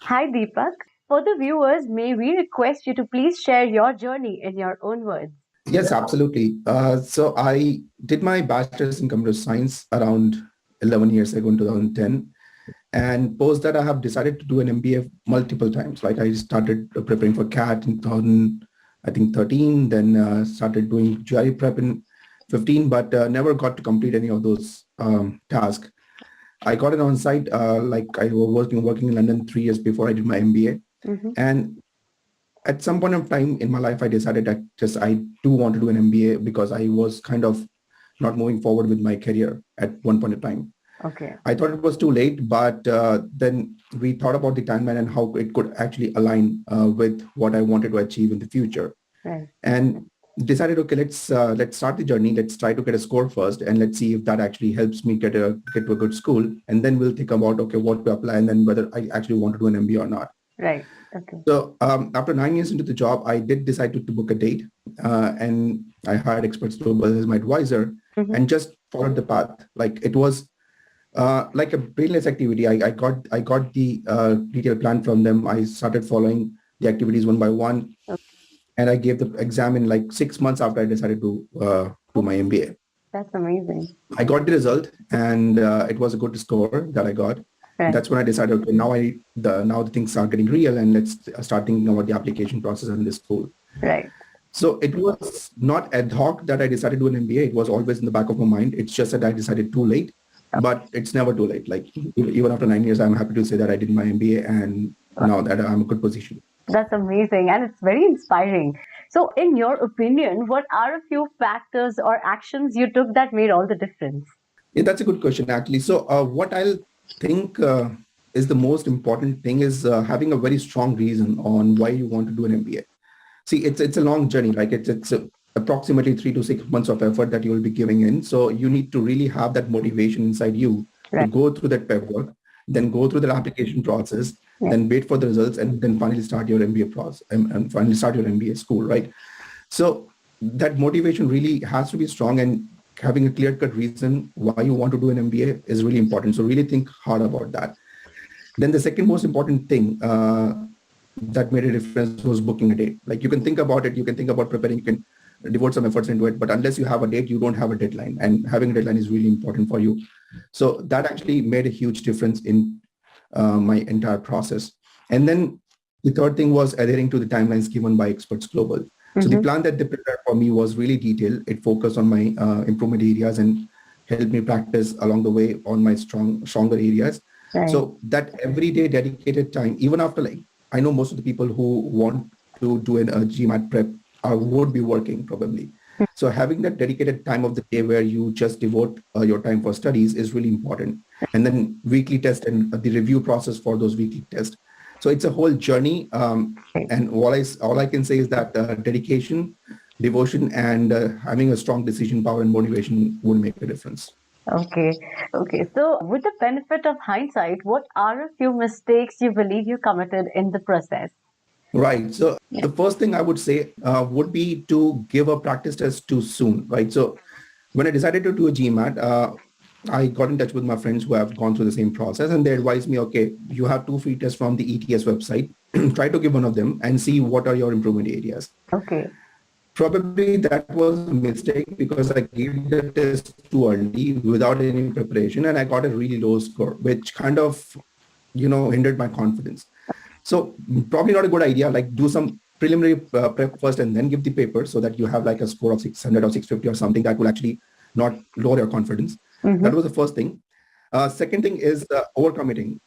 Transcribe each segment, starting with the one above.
Hi, Deepak. For the viewers, may we request you to please share your journey in your own words? Yes, absolutely. So I did my bachelor's in computer science around 11 years ago in 2010. And post that, I have decided to do an MBA multiple times. Like I started preparing for CAT in 2000, I think 13, then started doing GRE prep in 15, but never got to complete any of those tasks. I got it on site, like I was working in London 3 years before I did my MBA. Mm-hmm. And at some point of time in my life, I decided that I do want to do an MBA because I was kind of not moving forward with my career at one point in time. Okay. I thought it was too late, but then we thought about the timeline and how it could actually align with what I wanted to achieve in the future, Right. and decided, okay, let's start the journey. Let's try to get a score first, and let's see if that actually helps me get to a good school, and then we'll think about okay what to apply, and then whether I actually want to do an MBA or not. Right. Okay. So after 9 years into the job, I did decide to book a date, and I hired Experts Global as my advisor, Mm-hmm. and just followed the path. Like it was like a brainless activity. I got the detailed plan from them. I started following the activities one by one, and I gave the exam in like 6 months after I decided to do my MBA. That's amazing. I got the result, and it was a good score that I got. Right. That's when I decided, okay, now the things are getting real, and let's start thinking about the application process in this school. Right. So it was not ad hoc that I decided to do an MBA. It was always in the back of my mind. It's just that I decided too late, but it's never too late. Like even after 9 years, I'm happy to say that I did my MBA, and now that I'm in a good position. That's amazing and it's very inspiring. So, in your opinion, what are a few factors or actions you took that made all the difference? Yeah, that's a good question, actually. So, what I'll think is the most important thing is having a very strong reason on why you want to do an MBA. See, it's a long journey. Like it's approximately 3 to 6 months of effort that you will be giving in. So you need to really have that motivation inside you to Right. go through that prep work, then go through the application process, Right. then wait for the results, and then finally start your MBA process and finally start your MBA school, right? So that motivation really has to be strong, and having a clear-cut reason why you want to do an MBA is really important. So really think hard about that. Then the second most important thing that made a difference was booking a date. Like you can think about it, you can think about preparing, you can devote some efforts into it, but unless you have a date, you don't have a deadline. And having a deadline is really important for you. So that actually made a huge difference in my entire process. And then the third thing was adhering to the timelines given by Experts Global. So the Mm-hmm. plan that they prepared for me was really detailed. It focused on my improvement areas and helped me practice along the way on my stronger areas. Right. So that everyday dedicated time, even after like, I know most of the people who want to do a GMAT prep would be working probably. So having that dedicated time of the day where you just devote your time for studies is really important. And then weekly test and the review process for those weekly tests. So it's a whole journey. And all I can say is that dedication, devotion, and having a strong decision power and motivation will make a difference. Okay. Okay. So, with the benefit of hindsight, what are a few mistakes you believe you committed in the process? Right. So Yeah. the first thing I would say would be to give a practice test too soon, right? So when I decided to do a GMAT, I got in touch with my friends who have gone through the same process, and they advised me, okay, you have two free tests from the ETS website. Try to give one of them and see what are your improvement areas. Okay. Probably that was a mistake because I gave the test too early without any preparation, and I got a really low score, which kind of, hindered my confidence. So probably not a good idea. Like do some preliminary prep first and then give the paper so that you have like a score of 600 or 650 or something that will actually not lower your confidence. Mm-hmm. That was the first thing. Second thing is overcommitting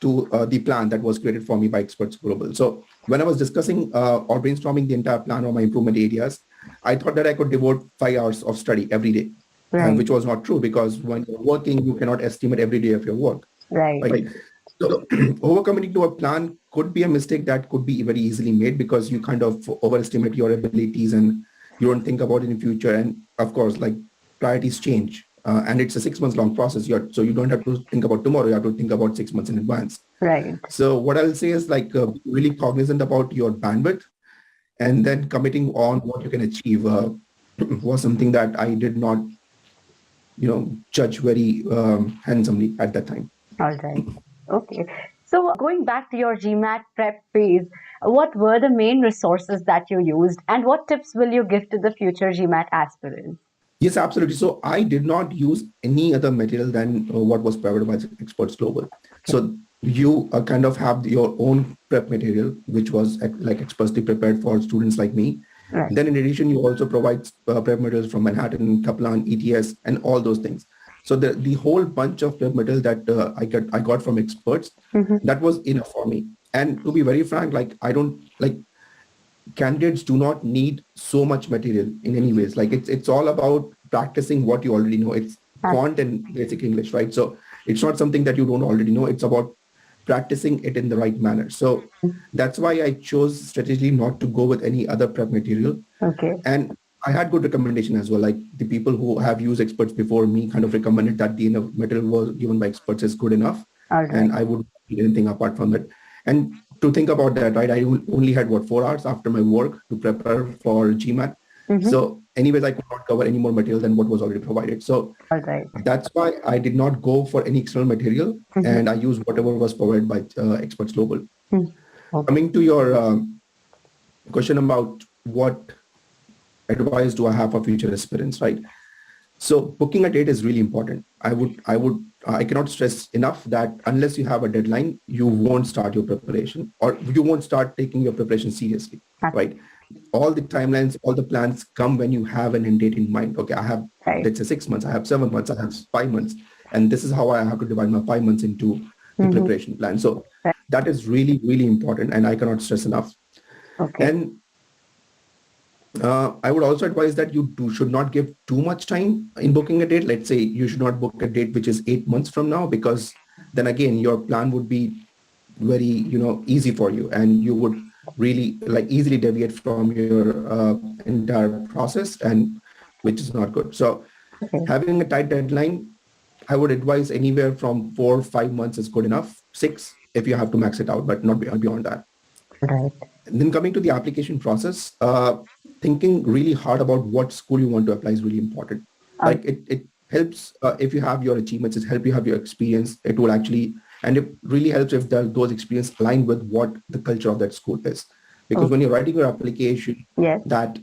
to the plan that was created for me by Experts Global. So when I was discussing or brainstorming the entire plan or my improvement areas, I thought that I could devote 5 hours of study every day, Right. which was not true because when you're working, you cannot estimate every day of your work. Right. Right. So overcommitting to a plan could be a mistake that could be very easily made because you kind of overestimate your abilities and you don't think about it in future. And of course, like priorities change. And it's a 6 months long process. So you don't have to think about tomorrow. You have to think about 6 months in advance. Right. So what I'll say is like really cognizant about your bandwidth and then committing on what you can achieve was something that I did not, judge very handsomely at that time. All right. Okay. So, going back to your GMAT prep phase, what were the main resources that you used, and what tips will you give to the future GMAT aspirants? Yes, absolutely. So I did not use any other material than what was provided by Experts Global. Okay. So you kind of have your own prep material, which was like expressly prepared for students like me. Right. Then in addition, you also provide prep materials from Manhattan, Kaplan, ETS, and all those things. So the whole bunch of prep material that I got from experts, Mm-hmm. that was enough for me. And to be very frank, like I don't like candidates do not need so much material in any ways. Like it's all about practicing what you already know. It's quant and basic English, right? So it's not something that you don't already know. It's about practicing it in the right manner. So that's why I chose strategically not to go with any other prep material. Okay. And I had good recommendation as well. Like the people who have used experts before me kind of recommended that the enough material was given by experts is good enough. All right. And I would need anything apart from it. And to think about that, right, I only had 4 hours after my work to prepare for GMAT. Mm-hmm. So anyways, I could not cover any more material than what was already provided. So All right. that's why I did not go for any external material, Mm-hmm. and I used whatever was provided by Experts Global. Okay. Coming to your question about what advice do I have for future aspirants, right? So booking a date is really important. I cannot stress enough that unless you have a deadline, you won't start your preparation, or you won't start taking your preparation seriously, right? All the timelines, all the plans come when you have an end date in mind. Okay, I have, Right. let's say 6 months, I have 7 months, I have 5 months, and this is how I have to divide my 5 months into the Mm-hmm. preparation plan. So Right. that is really, really important, and I cannot stress enough. Okay. And I would also advise that you should not give too much time in booking a date. Let's say you should not book a date which is 8 months from now, because then again your plan would be very easy for you, and you would really like easily deviate from your entire process, and which is not good. So Okay. having a tight deadline, I would advise anywhere from 4 or 5 months is good enough. 6 if you have to max it out, but not beyond that. Right. And then coming to the application process, thinking really hard about what school you want to apply is really important. Like it helps if you have your achievements, it helps you have your experience. It will actually, and it really helps if those experience align with what the culture of that school is. Because when you're writing your application, Yes. that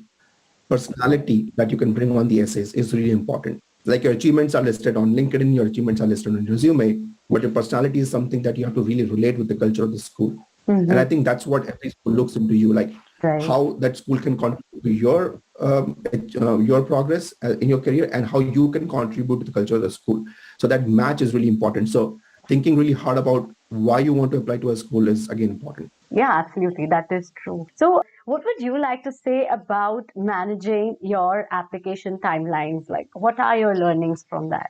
personality that you can bring on the essays is really important. Like your achievements are listed on LinkedIn, your achievements are listed on resume, but your personality is something that you have to really relate with the culture of the school. Mm-hmm. And I think that's what every school looks into you, like Right. how that school can contribute to your progress in your career, and how you can contribute to the culture of the school. So that match is really important. So thinking really hard about why you want to apply to a school is again important. Yeah, absolutely. That is true. So, what would you like to say about managing your application timelines? Like, what are your learnings from that?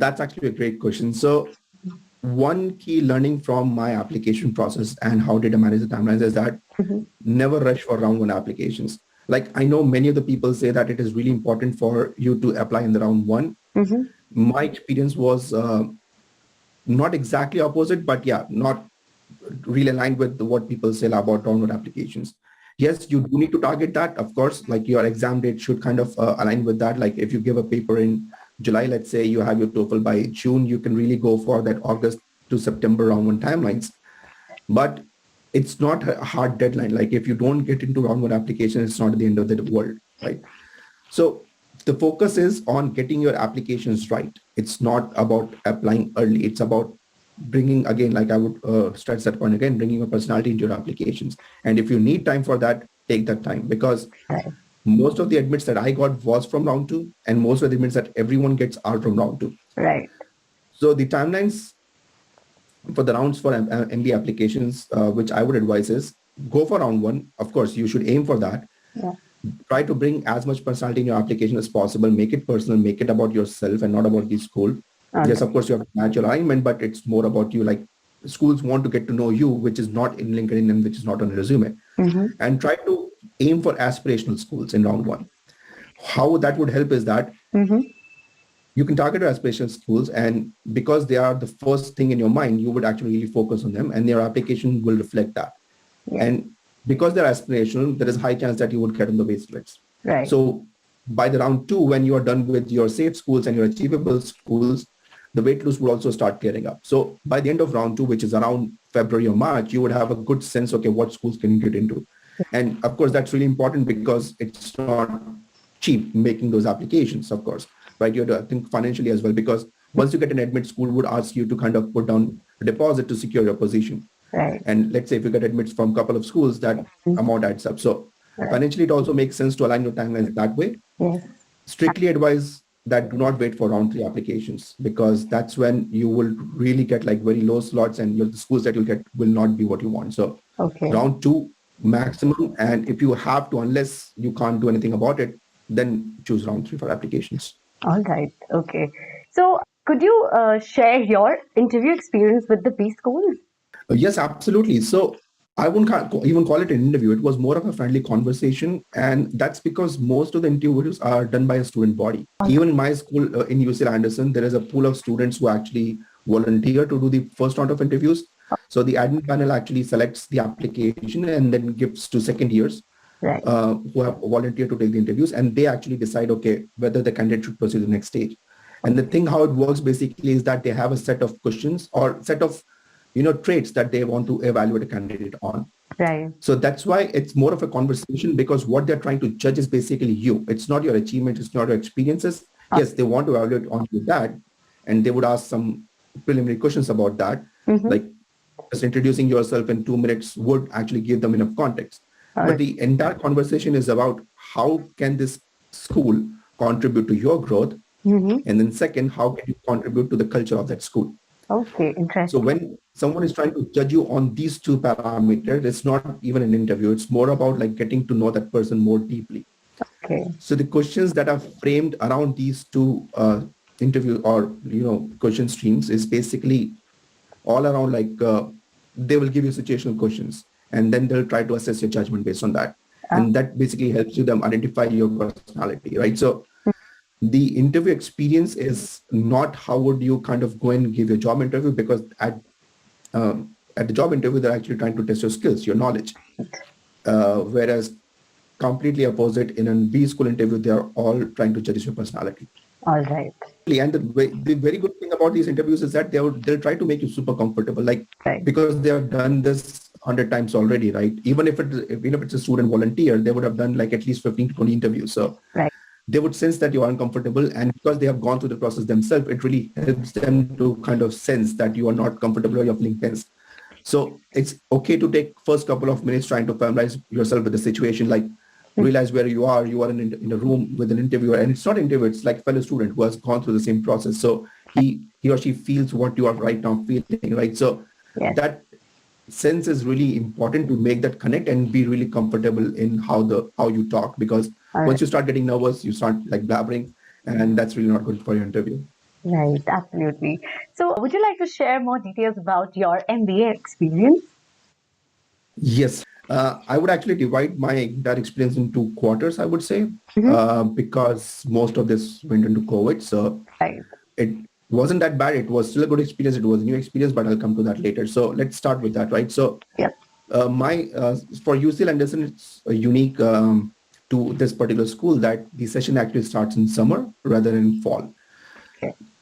That's actually a great question. So one key learning from my application process and how did I manage the timelines is that never rush for round one applications. Like I know many of the people say that it is really important for you to apply in the round one. Mm-hmm. My experience was not exactly opposite, but yeah, not really aligned with what people say about round one applications. Yes, you do need to target that, of course. Like your exam date should kind of align with that. Like if you give a paper in July, let's say you have your TOEFL by June, you can really go for that August to September round one timelines. But it's not a hard deadline. Like if you don't get into round one application, it's not the end of the world, right? So the focus is on getting your applications right. It's not about applying early. It's about bringing, again, like I would stress that point again, bringing your personality into your applications. And if you need time for that, take that time, because Right. most of the admits that I got was from round two, and most of the admits that everyone gets are from round two. Right. So the timelines for the rounds for MBA applications, which I would advise is go for round one. Of course, you should aim for that. Yeah. Try to bring as much personality in your application as possible. Make it personal, make it about yourself and not about the school. Yes, Okay. of course, you have to match your alignment, but it's more about you. Like schools want to get to know you, which is not in LinkedIn and which is not on a resume. Mm-hmm. And try to aim for aspirational schools in round one. How that would help is that Mm-hmm. you can target your aspirational schools, and because they are the first thing in your mind, you would actually really focus on them, and your application will reflect that. Yeah. And because they're aspirational, there is a high chance that you would get on the waistlets. Right. So by the round two, when you are done with your safe schools and your achievable schools, the wait list would also start clearing up. So by the end of round 2, which is around February or March, you would have a good sense, okay, what schools can you get into? And of course, that's really important because it's not cheap making those applications, of course, right? You have to think financially as well, because once you get an admit, school would ask you to kind of put down a deposit to secure your position. Right. And let's say if you get admits from a couple of schools, that amount adds up. So Right. financially, it also makes sense to align your timelines that way. Yes. Strictly advise that do not wait for round 3 applications, because that's when you will really get like very low slots, and the schools that you'll get will not be what you want. So Okay. round 2 maximum, and if you have to, unless you can't do anything about it, then choose round 3 for applications. All right. Okay. So could you share your interview experience with the B schools? Yes, absolutely. So I wouldn't even call it an interview. It was more of a friendly conversation. And that's because most of the interviews are done by a student body. Even in my school in UCLA Anderson, there is a pool of students who actually volunteer to do the first round of interviews. So the admin panel actually selects the application and then gives to second years Right. who have volunteered to take the interviews. And they actually decide, okay, whether the candidate should proceed to the next stage. And the thing how it works basically is that they have a set of questions or set of traits that they want to evaluate a candidate on. Right. So that's why it's more of a conversation, because what they're trying to judge is basically you. It's not your achievements, it's not your experiences. Yes, they want to evaluate on that, and they would ask some preliminary questions about that, like just introducing yourself in 2 minutes would actually give them enough context. But the entire conversation is about how can this school contribute to your growth, and then second, how can you contribute to the culture of that school. Okay, interesting. So when someone is trying to judge you on these 2 parameters, it's not even an interview. It's more about like getting to know that person more deeply. Okay. So the questions that are framed around these 2 interview or question streams is basically all around like they will give you situational questions, and then they'll try to assess your judgment based on that. And that basically helps you them identify your personality, right? So the interview experience is not how would you kind of go and give your job interview, because at the job interview, they're actually trying to test your skills, your knowledge. Whereas completely opposite in a B school interview, they are all trying to judge your personality. All right. And the very good thing about these interviews is that they'll try to make you super comfortable, like because they have done this 100 times already, right? Even if it's a student volunteer, they would have done like at least 15 to 20 interviews. So they would sense that you are uncomfortable, and because they have gone through the process themselves, it really helps them to kind of sense that you are not comfortable or you're feeling tense. So it's okay to take first couple of minutes trying to familiarize yourself with the situation, like realize where you are in a room with an interviewer, and it's not an interviewer, it's like a fellow student who has gone through the same process. So he or she feels what you are right now feeling, right? So that sense is really important to make that connect and be really comfortable in how you talk, because once you start getting nervous, you start like blabbering, and that's really not good for your interview. Right, absolutely. So would you like to share more details about your MBA experience? Yes. I would actually divide my that experience into quarters, I would say, because most of this went into COVID. So it wasn't that bad. It was still a good experience. It was a new experience, but I'll come to that later. So let's start with that, right? So for UCL Anderson, it's unique to this particular school that the session actually starts in summer rather than in fall.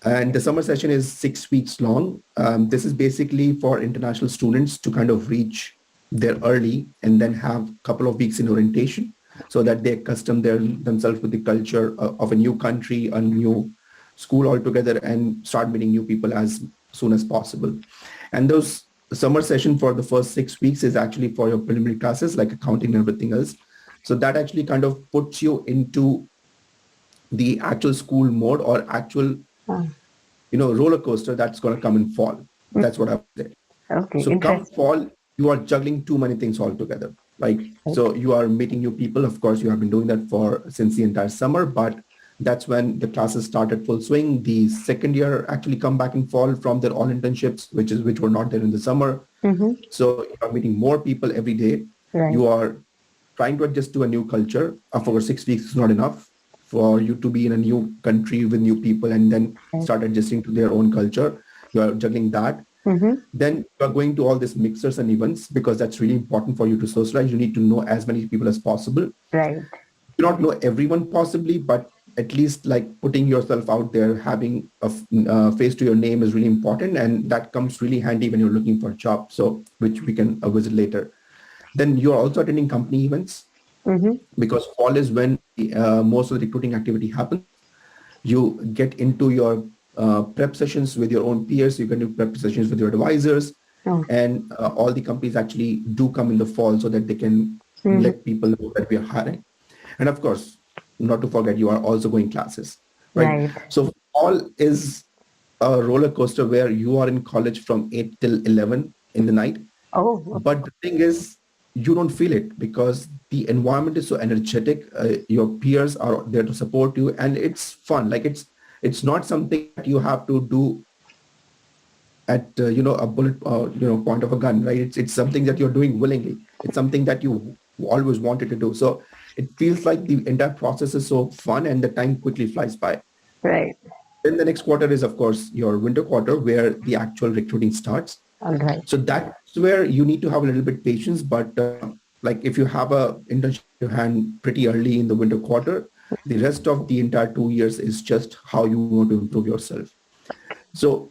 And the summer session is 6 weeks long. This is basically for international students to kind of reach there early and then have a couple of weeks in orientation so that they accustom themselves with the culture of a new country, a new school altogether, and start meeting new people as soon as possible. And those summer session for the first 6 weeks is actually for your preliminary classes like accounting and everything else. So that actually kind of puts you into the actual school mode or actual roller coaster that's going to come in fall. That's what I would say. Okay, so come fall, you are juggling too many things altogether, right? So you are meeting new people. Of course, you have been doing that since the entire summer, but that's when the classes start at full swing. The second year actually come back in fall from their all internships, which were not there in the summer. So you are meeting more people every day. You are trying to adjust to a new culture. For 6 weeks is not enough for you to be in a new country with new people and then start adjusting to their own culture. You are juggling that. Then you are going to all these mixers and events because that's really important for you to socialize. You need to know as many people as possible. Right. You not know everyone possibly, but at least like putting yourself out there, having a face to your name is really important, and that comes really handy when you're looking for a job. So which we can visit later. Then you're also attending company events, Mm-hmm. because fall is when most of the recruiting activity happens. You get into your prep sessions with your own peers. You can do prep sessions with your advisors, Oh. and all the companies actually do come in the fall so that they can Mm-hmm. let people know that we are hiring. And of course, not to forget, you are also going classes, right? Right. So fall is a roller coaster where you are in college from 8 till 11 in the night. Oh, okay. But the thing is, you don't feel it because the environment is so energetic. Your peers are there to support you, and it's fun. Like it's not something that you have to do at a bullet point of a gun, right? It's something that you're doing willingly. It's something that you always wanted to do. So it feels like the entire process is so fun, and the time quickly flies by. Right. Then the next quarter is, of course, your winter quarter, where the actual recruiting starts. All right. So that's where you need to have a little bit patience. But like if you have a internship in your hand pretty early in the winter quarter, the rest of the entire 2 years is just how you want to improve yourself. So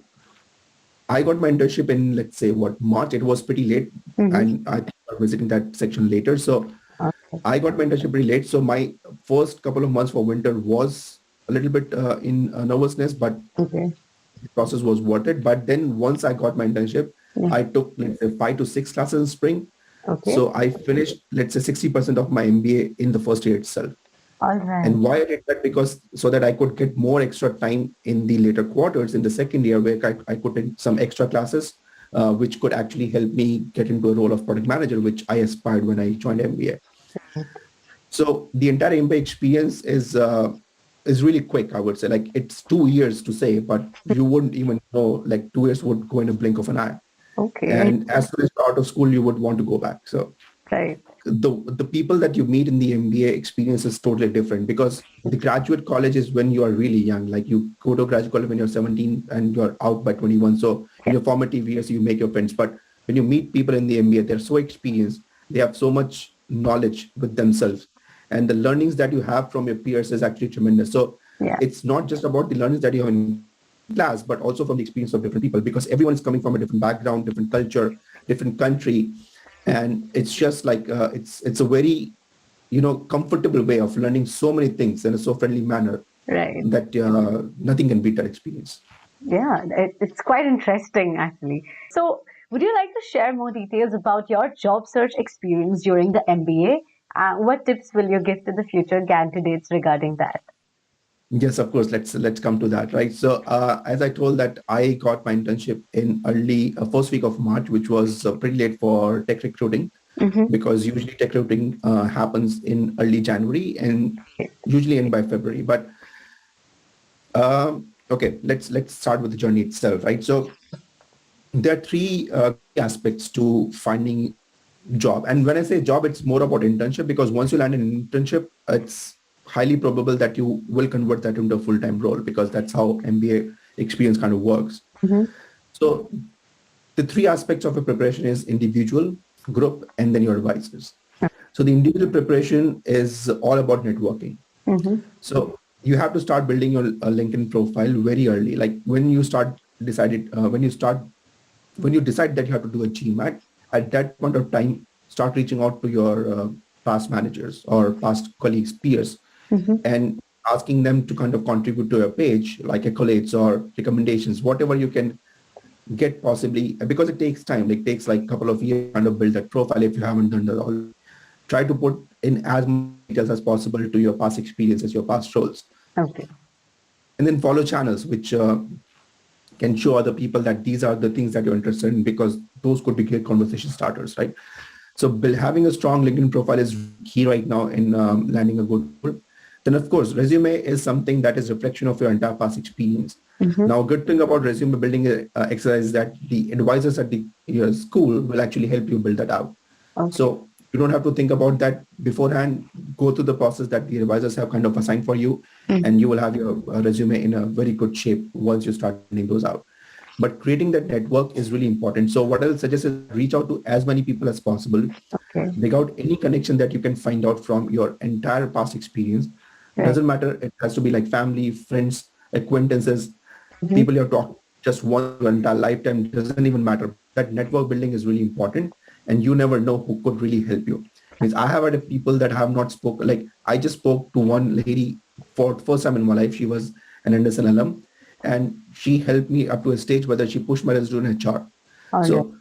I got my internship in, let's say, what, March. It was pretty late, Mm-hmm. and I think I'm visiting that section later. So Okay. I got my internship pretty late. So my first couple of months for winter was a little bit in nervousness, but Okay. the process was worth it. But then once I got my internship, Yeah. I took, let's say, 5 to 6 classes in spring. Okay. So I finished, let's say, 60% of my MBA in the first year itself. All right. And why I did that? Because so that I could get more extra time in the later quarters in the second year, where I put in some extra classes, which could actually help me get into a role of product manager, which I aspired when I joined MBA. So the entire MBA experience is really quick, I would say. Like it's 2 years to say, but you wouldn't even know, like 2 years would go in a blink of an eye. Okay. And as soon as you're out of school, you would want to go back. So Right. the people that you meet in the MBA experience is totally different, because the graduate college is when you are really young. Like you go to graduate college when you're 17 and you're out by 21. So in Yeah. your formative years, you make your friends. But when you meet people in the MBA, they're so experienced. They have so much knowledge with themselves. And the learnings that you have from your peers is actually tremendous. So Yeah. it's not just about the learnings that you have in class, but also from the experience of different people, because everyone is coming from a different background, different culture, different country. And it's just like it's a very comfortable way of learning so many things in a so friendly manner Right. that nothing can beat that experience. Yeah. It's quite interesting, actually. So, would you like to share more details about your job search experience during the MBA? What tips will you give to the future candidates regarding that? Yes, of course. Let's come to that, right? So as I told that I got my internship in early first week of March, which was pretty late for tech recruiting, Mm-hmm. because usually tech recruiting happens in early January and usually end by February. But okay, let's start with the journey itself, right? So there are three key aspects to finding job. And when I say job, it's more about internship, because once you land an internship, it's highly probable that you will convert that into a full-time role, because that's how MBA experience kind of works. Mm-hmm. So the three aspects of a preparation is individual, group, and then your advisors. So the individual preparation is all about networking. Mm-hmm. So you have to start building your LinkedIn profile very early. Like when you decide that you have to do a GMAT, at that point of time, start reaching out to your past managers or past colleagues, peers, Mm-hmm. and asking them to kind of contribute to your page, like accolades or recommendations, whatever you can get possibly, because it takes time. It takes like a couple of years to kind of build that profile if you haven't done that already. Try to put in as much details as possible to your past experiences, your past roles, Okay. and then follow channels which can show other people that these are the things that you're interested in, because those could be great conversation starters, right? So having a strong LinkedIn profile is key right now in landing a good role. Then of course, resume is something that is reflection of your entire past experience. Mm-hmm. Now, a good thing about resume building exercise is that the advisors at your school will actually help you build that out. Okay. So you don't have to think about that beforehand. Go through the process that the advisors have kind of assigned for you, Mm-hmm. and you will have your resume in a very good shape once you start sending those out. But creating that network is really important. So what I'll suggest is reach out to as many people as possible. Okay. Dig out any connection that you can find out from your entire past experience. Right. Doesn't matter. It has to be like family, friends, acquaintances, Mm-hmm. people you're talking just once your entire lifetime. Doesn't even matter. That network building is really important, and you never know who could really help you. Means I have had people that have not spoken. Like I just spoke to one lady for the first time in my life. She was an Anderson alum, and she helped me up to a stage whether she pushed my resume in HR. All right. So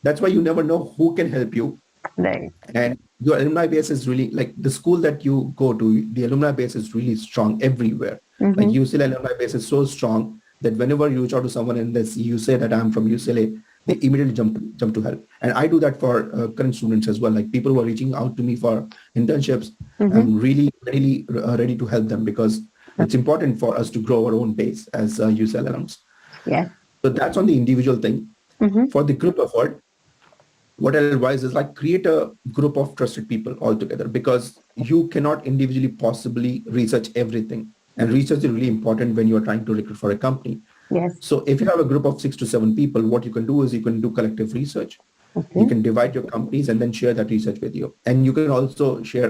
that's why you never know who can help you. Right. And your alumni base is really like the school that you go to, the alumni base is really strong everywhere. Like Mm-hmm. UCLA alumni base is so strong that whenever you reach out to someone and you say that I'm from UCLA, they immediately jump to help. And I do that for current students as well. Like people who are reaching out to me for internships, Mm-hmm. I'm really ready to help them because it's important for us to grow our own base as UCLA alums. Yeah. So that's on the individual thing. Mm-hmm. For the group effort, what I'll advise is like create a group of trusted people all together because you cannot individually possibly research everything. And research is really important when you are trying to recruit for a company. Yes. So if you have a group of 6 to 7 people, what you can do is you can do collective research. You Okay. can divide your companies and then share that research with you. And you can also share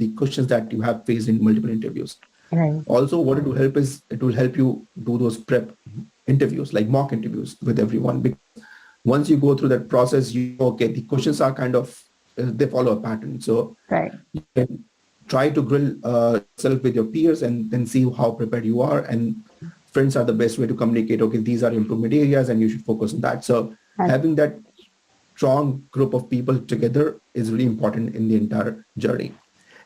the questions that you have faced in multiple interviews. Right. Also, what it will help is it will help you do those prep interviews, like mock interviews with everyone. Because once you go through that process, okay, the questions are kind of they follow a pattern. So Right. you can try to grill yourself with your peers and then see how prepared you are. And friends are the best way to communicate. Okay, these are improvement areas, and you should focus on that. So And having that strong group of people together is really important in the entire journey.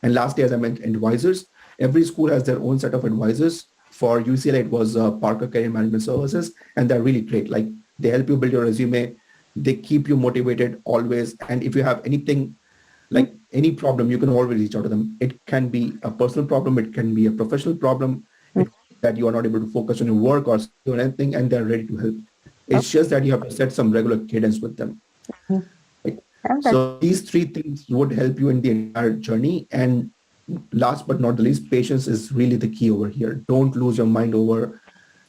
And lastly, as I mentioned, advisors. Every school has their own set of advisors. For UCLA, it was Parker Career Management Services, and they're really great. Like they help you build your resume, they keep you motivated always. And if you have anything like any problem, you can always reach out to them. It can be a personal problem, it can be a professional problem, it that you are not able to focus on your work or doing anything, and they're ready to help. It's just that you have to set some regular cadence with them. Right? that's So these three things would help you in the entire journey. And last but not the least, patience is really the key over here. Don't lose your mind over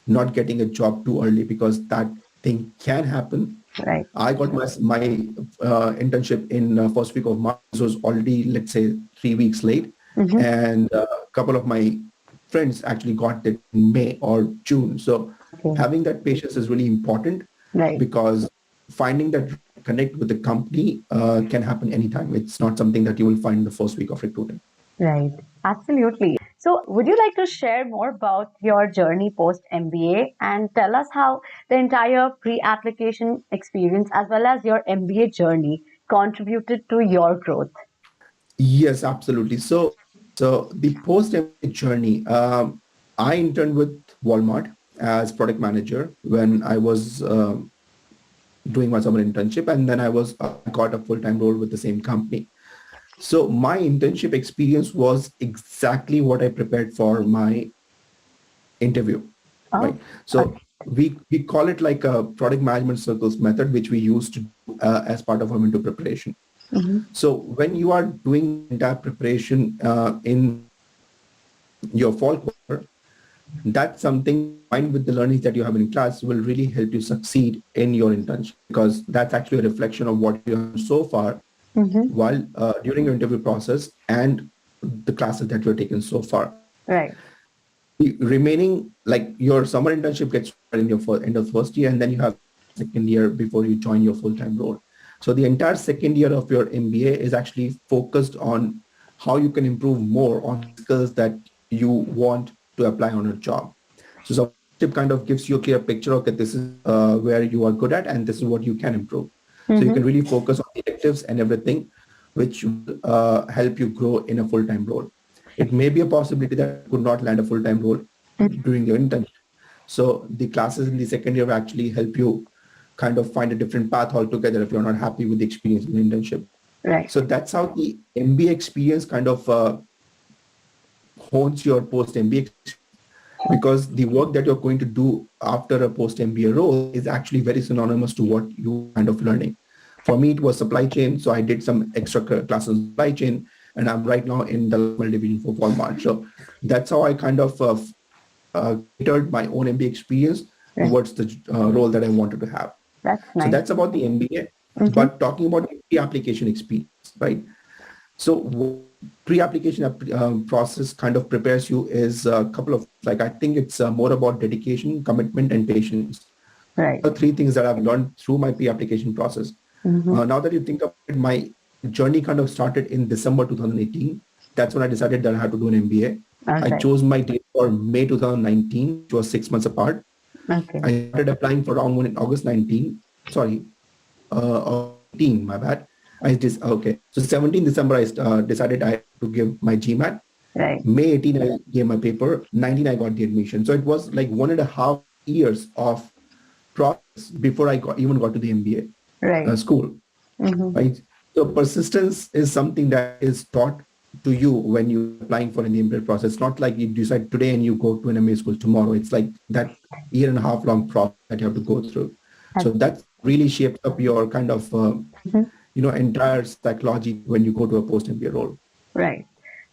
not getting a job too early because that thing can happen. right. I got my internship in first week of March. It was already, let's say, 3 weeks late. Mm-hmm. And a couple of my friends actually got it in May or June. So Okay. having that patience is really important Right. because finding that connect with the company can happen anytime. It's not something that you will find in the first week of recruiting. Right. Absolutely. So, would you like to share more about your journey post MBA and tell us how the entire pre application experience as well as your MBA journey contributed to your growth? Yes, absolutely. So the post MBA journey, I interned with Walmart as product manager when I was doing my summer internship, and then I got a full-time role with the same company. So my internship experience was exactly what I prepared for my interview, Oh, right? So we call it like a product management circles method, which we use to do as part of our winter preparation. mm-hmm. So when you are doing entire preparation in your fall quarter, that's something combined with the learnings that you have in class will really help you succeed in your internship because that's actually a reflection of what you have so far Mm-hmm. while during your interview process and the classes that you're taking so far. Right. The remaining, like your summer internship gets started in your end of first year, and then you have second year before you join your full-time role. So the entire second year of your MBA is actually focused on how you can improve more on skills that you want to apply on a job. So some tip kind of gives you a clear picture. Okay, this is where you are good at, and this is what you can improve. So you Mm-hmm. can really focus on the electives and everything, which will help you grow in a full-time role. It may be a possibility that you could not land a full-time role during your internship. So the classes in the second year will actually help you kind of find a different path altogether if you're not happy with the experience in the internship. Right. So that's how the MBA experience kind of hones your post MBA because the work that you're going to do after a post MBA role is actually very synonymous to what you kind of learning. For me, it was supply chain, so I did some extra classes in supply chain, and I'm right now in the last mile division for Walmart. So that's how I kind of catered my own MBA experience Right. towards the role that I wanted to have. That's So nice. that's about the MBA. Mm-hmm. But talking about the application experience, right? So pre-application process kind of prepares you is a couple of, like, I think it's more about dedication, commitment, and patience. Right. The three things that I've learned through my pre-application process. Now that you think of it, my journey kind of started in December 2018. That's when I decided that I had to do an MBA. I Okay. chose my date for May 2019, which was 6 months apart. Okay. I started applying for round one in August 19. Sorry, 18, my bad. I just, okay. So 17 December, I decided I had to give my GMAT. Right. May 18, I gave my paper. 19, I got the admission. So it was like 1.5 years of process before I even got to the MBA Right. school, right? So persistence is something that is taught to you when you're applying for an MBA process. It's not like you decide today and you go to an MBA school tomorrow. It's like that 1.5 year long process that you have to go through. So that really shapes up your kind of, entire psychology when you go to a post MBA role. Right.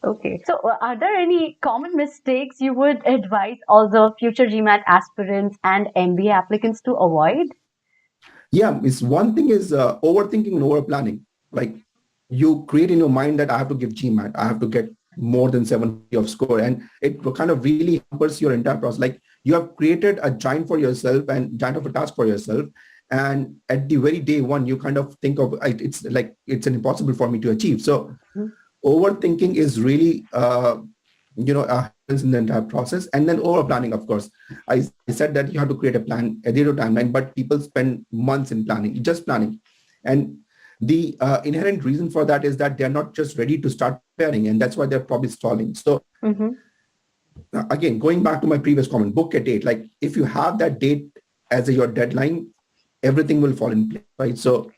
Okay. So, are there any common mistakes you would advise all the future GMAT aspirants and MBA applicants to avoid? Yeah, it's one thing is overthinking and over planning. Like, you create in your mind that I have to give GMAT, I have to get more than 70 of score, and it kind of really hampers your entire process. Like, you have created a giant for yourself and giant of a task for yourself, and at the very day one, you kind of think of it's like it's an impossible for me to achieve. So overthinking is really happens in the entire process. And then over planning, of course, I said that you have to create a plan, a zero timeline, but people spend months in planning, just planning. And the inherent reason for that is that they're not just ready to start preparing, and that's why they're probably stalling. So again, going back to my previous comment, book a date. Like, if you have that date as your deadline, everything will fall in place, right? So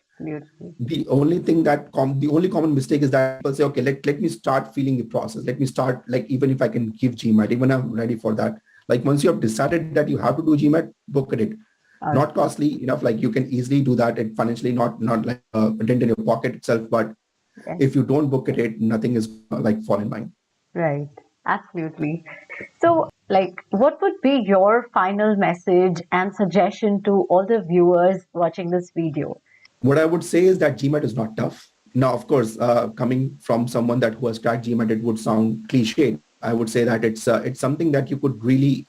the only thing that the only common mistake is that people say, okay, let me start feeling the process. Let me start, like, even if I can give GMAT, even I'm ready for that. Like, once you have decided that you have to do GMAT, book it. Not costly enough, like you can easily do that. It financially not like a dent in your pocket itself, but if you don't book it, nothing is like fall in line. Right. Absolutely. So, like, what would be your final message and suggestion to all the viewers watching this video? What I would say is that GMAT is not tough. Now, of course, coming from someone that who has cracked GMAT, it would sound cliche. I would say that it's something that you could really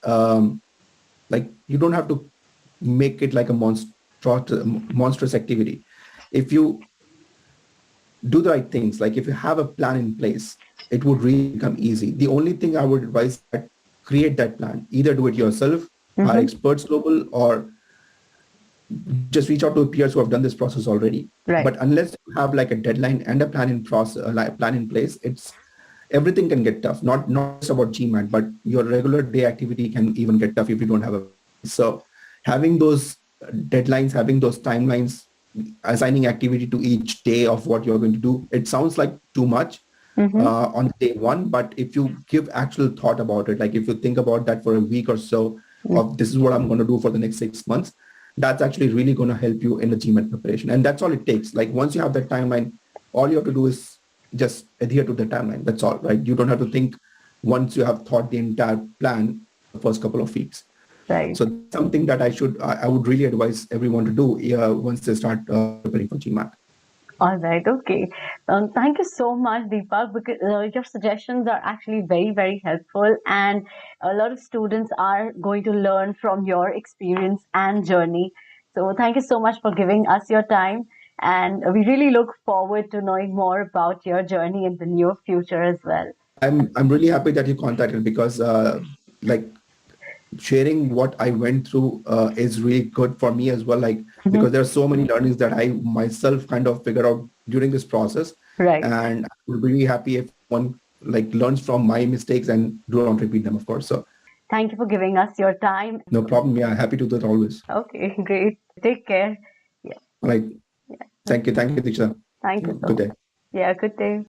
like. You don't have to make it like a monstrous activity. If you do the right things, like if you have a plan in place, it would really become easy. The only thing I would advise is that create that plan. Either do it yourself, hire experts global, or just reach out to peers who have done this process already. Right. But unless you have like a deadline and a plan in process, like a plan in place, it's everything can get tough. Not just about GMAT, but your regular day activity can even get tough if you don't have a. So having those deadlines, having those timelines, assigning activity to each day of what you're going to do, it sounds like too much on day one. But if you give actual thought about it, like if you think about that for a week or so, of this is what I'm going to do for the next 6 months, that's actually really going to help you in the GMAT preparation. And that's all it takes. Like, once you have that timeline, all you have to do is just adhere to the timeline. That's all, right? You don't have to think once you have thought the entire plan the first couple of weeks. Right. So that's something that I would really advise everyone to do once they start preparing for GMAT. All right. Okay. Thank you so much, Deepak, because your suggestions are actually very, very helpful. And a lot of students are going to learn from your experience and journey. So thank you so much for giving us your time. And we really look forward to knowing more about your journey in the near future as well. I'm really happy that you contacted, because like, sharing what I went through is really good for me as well. Like, because there are so many learnings that I myself kind of figured out during this process. Right. And I'm really happy if one like learns from my mistakes and do not repeat them, of course. So thank you for giving us your time. no problem. Yeah, happy to do that always. Okay, great. Take care. Yeah. All right. Yeah. Thank you, Diksha. Thank you so Good day. much. Yeah, good day.